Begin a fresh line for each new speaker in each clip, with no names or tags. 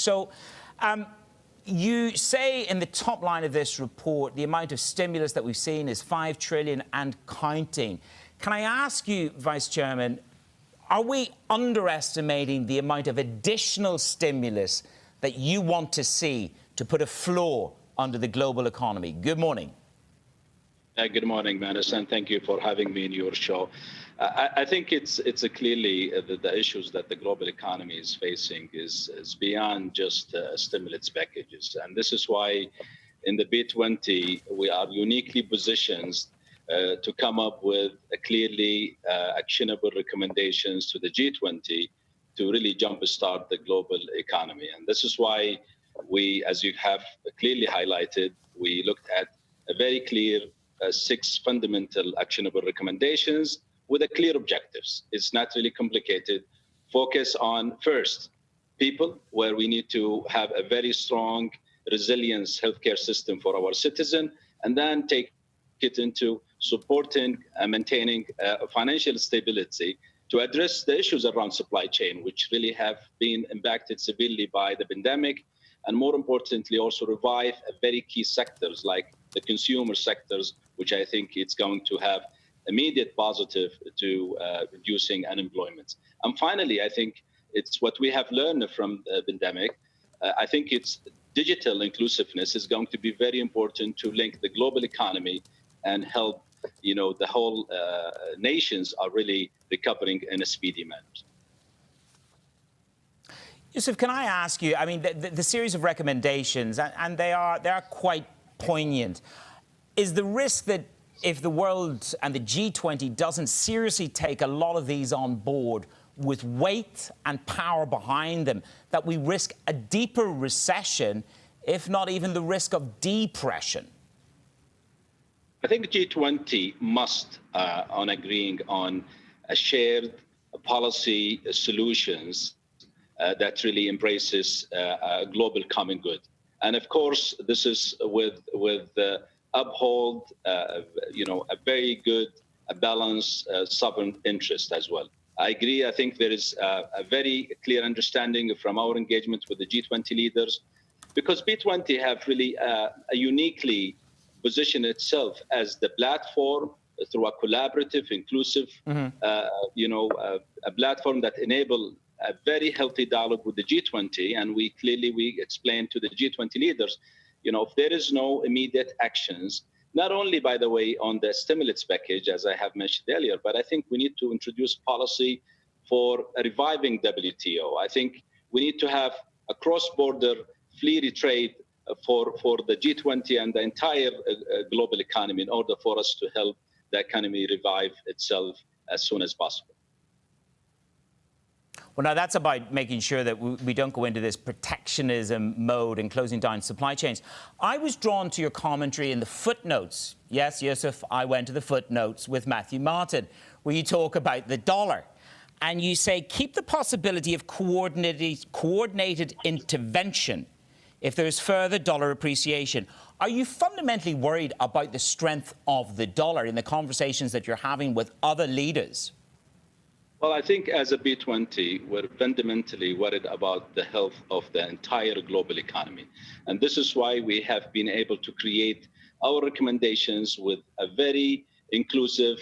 So you say in the top line of this report, the amount of stimulus that we've seen is 5 trillion and counting. Can I ask you, Vice Chairman, are we underestimating the amount of additional stimulus that you want to see to put a floor under the global economy? Good morning.
Good morning, Manus, and thank you for having me in your show. I think it's clearly the issues that the global economy is facing is beyond just stimulus packages. And this is why in the B20, we are uniquely positioned to come up with clearly actionable recommendations to the G20 to really jumpstart the global economy. And this is why we, as you have clearly highlighted, we looked at a very clear 6 fundamental actionable recommendations with a clear objectives. It's not really complicated. Focus on, first, people, where we need to have a very strong resilience healthcare system for our citizen, and then take it into supporting and maintaining financial stability to address the issues around supply chain, which really have been impacted severely by the pandemic, and more importantly, also revive very key sectors like the consumer sectors, which I think it's going to have immediate positive to reducing unemployment. And finally, I think it's what we have learned from the pandemic. I think it's digital inclusiveness is going to be very important to link the global economy and help, the whole nations are really recovering in a speedy manner.
Yousef, can I ask you, I mean, the series of recommendations, and they are quite poignant. Is the risk that if the world and the G20 doesn't seriously take a lot of these on board with weight and power behind them, that we risk a deeper recession, if not even the risk of depression?
I think G20 must, on agreeing on a shared policy solutions that really embraces a global common good. And of course, this is with uphold, a very good, balanced sovereign interest as well. I agree. I think there is a very clear understanding from our engagement with the G20 leaders, because B20 have really a uniquely positioned itself as the platform through a collaborative, inclusive, a platform that enable a very healthy dialogue with the G20. And we explained to the G20 leaders, if there is no immediate actions, not only, by the way, on the stimulus package, as I have mentioned earlier, but I think we need to introduce policy for reviving WTO. I think we need to have a cross-border free trade for the G20 and the entire global economy in order for us to help the economy revive itself as soon as possible.
Well, now that's about making sure that we don't go into this protectionism mode and closing down supply chains. I was drawn to your commentary in the footnotes. Yes, Yousef, I went to the footnotes with Matthew Martin, where you talk about the dollar. And you say, keep the possibility of coordinated intervention if there is further dollar appreciation. Are you fundamentally worried about the strength of the dollar in the conversations that you're having with other leaders?
Well, I think as a B20, we're fundamentally worried about the health of the entire global economy. And this is why we have been able to create our recommendations with a very inclusive,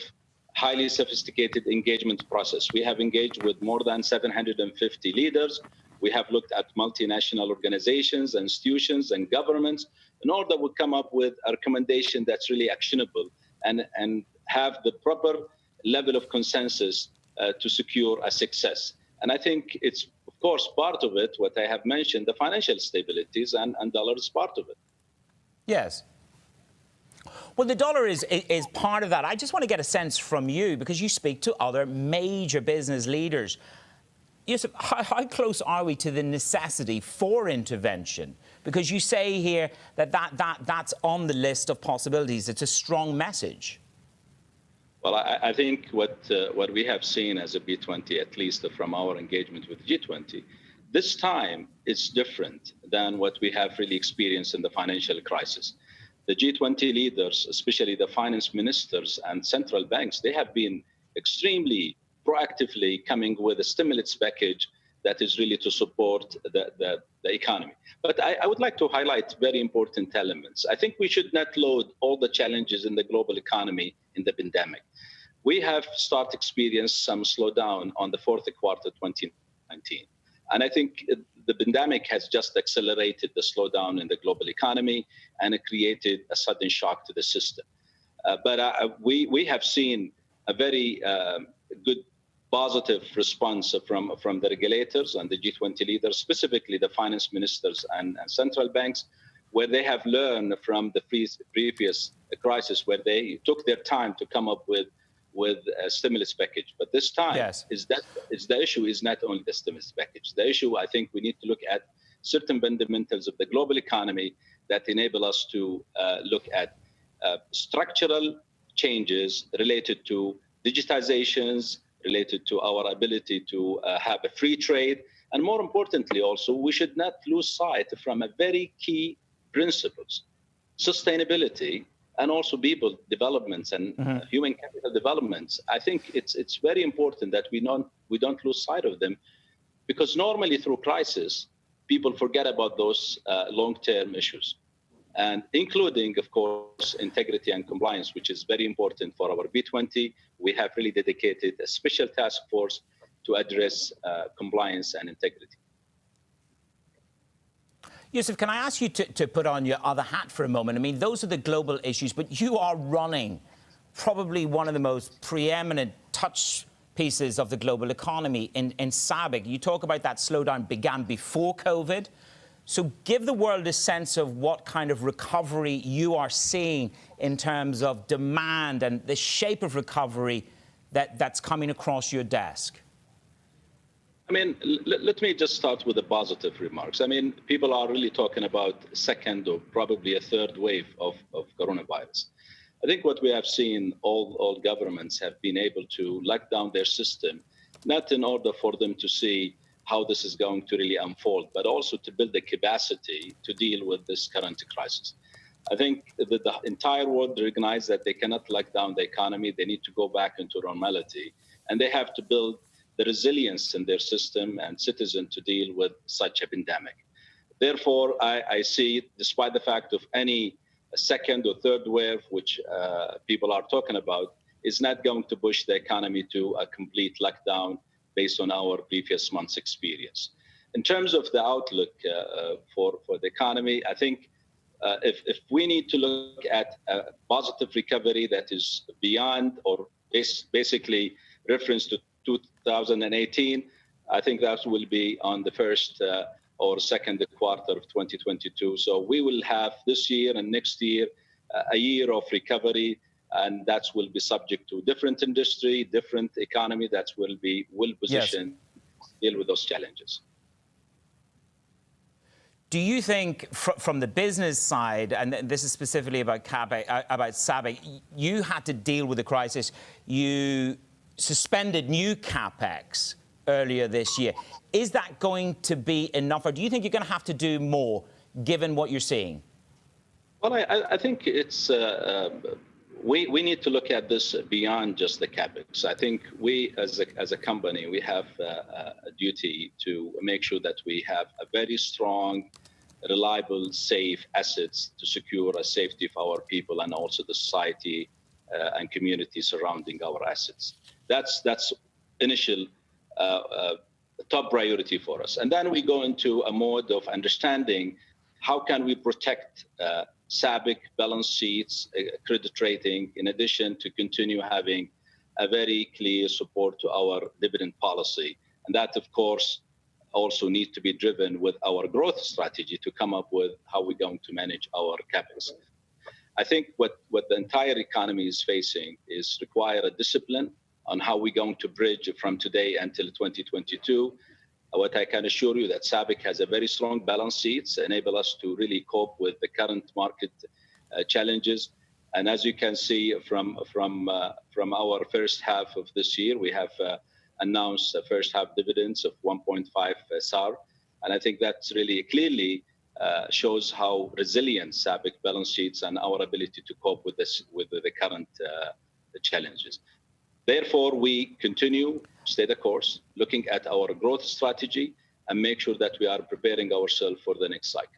highly sophisticated engagement process. We have engaged with more than 750 leaders. We have looked at multinational organizations, institutions, and governments in order to come up with a recommendation that's really actionable and have the proper level of consensus to secure a success. And I think it's, of course, part of it, what I have mentioned, the financial stabilities, and dollar is part of it.
Yes. Well, the dollar is part of that. I just want to get a sense from you, because you speak to other major business leaders. Yousef, how close are we to the necessity for intervention? Because you say here that's on the list of possibilities. It's a strong message.
Well, I think what we have seen as a B20, at least from our engagement with G20, this time is different than what we have really experienced in the financial crisis. The G20 leaders, especially the finance ministers and central banks, they have been extremely proactively coming with a stimulus package that is really to support the the economy. But I would like to highlight very important elements. I think we should not load all the challenges in the global economy in the pandemic. We have started experience some slowdown on the fourth quarter 2019. And I think the pandemic has just accelerated the slowdown in the global economy, and it created a sudden shock to the system. But we have seen a very good positive response from the regulators and the G-20 leaders, specifically the finance ministers and central banks, where they have learned from the previous crisis, where they took their time to come up with a stimulus package. But this time, the issue is not only the stimulus package. The issue, I think, we need to look at certain fundamentals of the global economy that enable us to look at structural changes related to digitizations, related to our ability to have a free trade. And more importantly, also, we should not lose sight from a very key principles, sustainability, and also people developments and human capital developments. I think it's very important that we don't lose sight of them, because normally through crisis, people forget about those long-term issues, and including, of course, integrity and compliance, which is very important for our B20. We have really dedicated a special task force to address compliance and integrity.
Yousef, can I ask you to put on your other hat for a moment? I mean, those are the global issues, but you are running probably one of the most preeminent touch pieces of the global economy in Sabic. You talk about that slowdown began before COVID. So give the world a sense of what kind of recovery you are seeing in terms of demand and the shape of recovery that's coming across your desk.
I mean, let me just start with the positive remarks. I mean, people are really talking about second or probably a third wave of coronavirus. I think what we have seen, all governments have been able to lock down their system, not in order for them to see how this is going to really unfold, but also to build the capacity to deal with this current crisis. I think that the entire world recognizes that they cannot lock down the economy. They need to go back into normality, and they have to build the resilience in their system and citizens to deal with such a pandemic. Therefore, I see, despite the fact of any second or third wave, which people are talking about, is not going to push the economy to a complete lockdown based on our previous month's experience. In terms of the outlook for the economy, I think if we need to look at a positive recovery that is beyond or basically reference to 2018, I think that will be on the first or second quarter of 2022. So we will have this year and next year a year of recovery, and that will be subject to different industry, different economy that will be well positioned to deal with those challenges.
Do you think, from the business side, and this is specifically about Sabic, you had to deal with the crisis, you suspended new CapEx earlier this year. Is that going to be enough, or do you think you're going to have to do more, given what you're seeing?
Well, I think it's we need to look at this beyond just the CapEx. I think we, as a company, we have a duty to make sure that we have a very strong, reliable, safe assets to secure the safety of our people and also the society and community surrounding our assets. That's initial top priority for us. And then we go into a mode of understanding how can we protect Sabic balance sheets, credit rating, in addition to continue having a very clear support to our dividend policy. And that, of course, also needs to be driven with our growth strategy to come up with how we're going to manage our CapEx. I think what the entire economy is facing is require a discipline on how we're going to bridge from today until 2022. What I can assure you that Sabic has a very strong balance sheets, enable us to really cope with the current market challenges. And as you can see from our first half of this year, we have announced a first half dividends of 1.5 SAR. And I think that's really clearly shows how resilient Sabic balance sheets and our ability to cope with this, with the current challenges. Therefore, we continue, stay the course, looking at our growth strategy and make sure that we are preparing ourselves for the next cycle.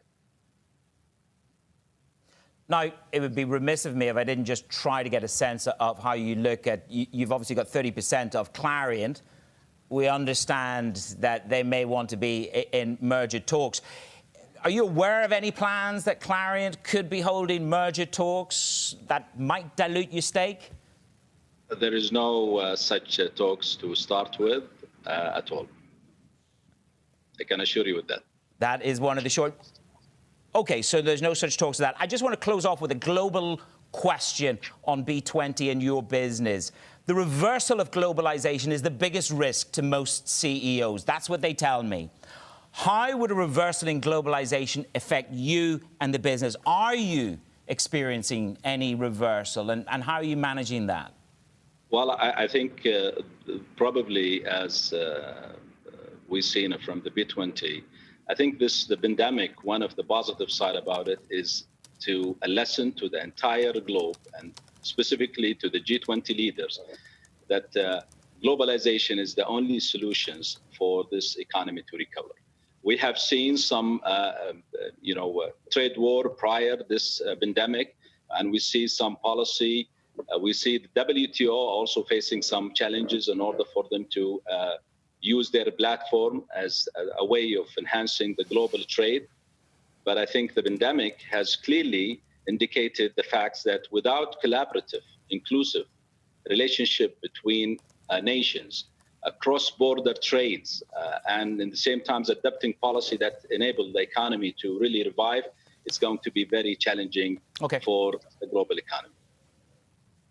Now, it would be remiss of me if I didn't just try to get a sense of how you look at, you've obviously got 30% of Clariant. We understand that they may want to be in merger talks. Are you aware of any plans that Clariant could be holding merger talks that might dilute your stake?
There is no such talks to start with at all. I can assure you with that.
That is one of the short... OK, so there's no such talks as that. I just want to close off with a global question on B20 and your business. The reversal of globalization is the biggest risk to most CEOs. That's what they tell me. How would a reversal in globalization affect you and the business? Are you experiencing any reversal, and how are you managing that?
Well, I think probably as we've seen from the B20, I think the pandemic, one of the positive side about it is to a lesson to the entire globe, and specifically to the G20 leaders, that globalization is the only solutions for this economy to recover. We have seen some, trade war prior this pandemic, and we see some policy. We see the WTO also facing some challenges in order for them to use their platform as a way of enhancing the global trade. But I think the pandemic has clearly indicated the fact that without collaborative, inclusive relationship between nations, cross-border trades, and in the same time adapting policy that enable the economy to really revive, it's going to be very challenging for the global economy.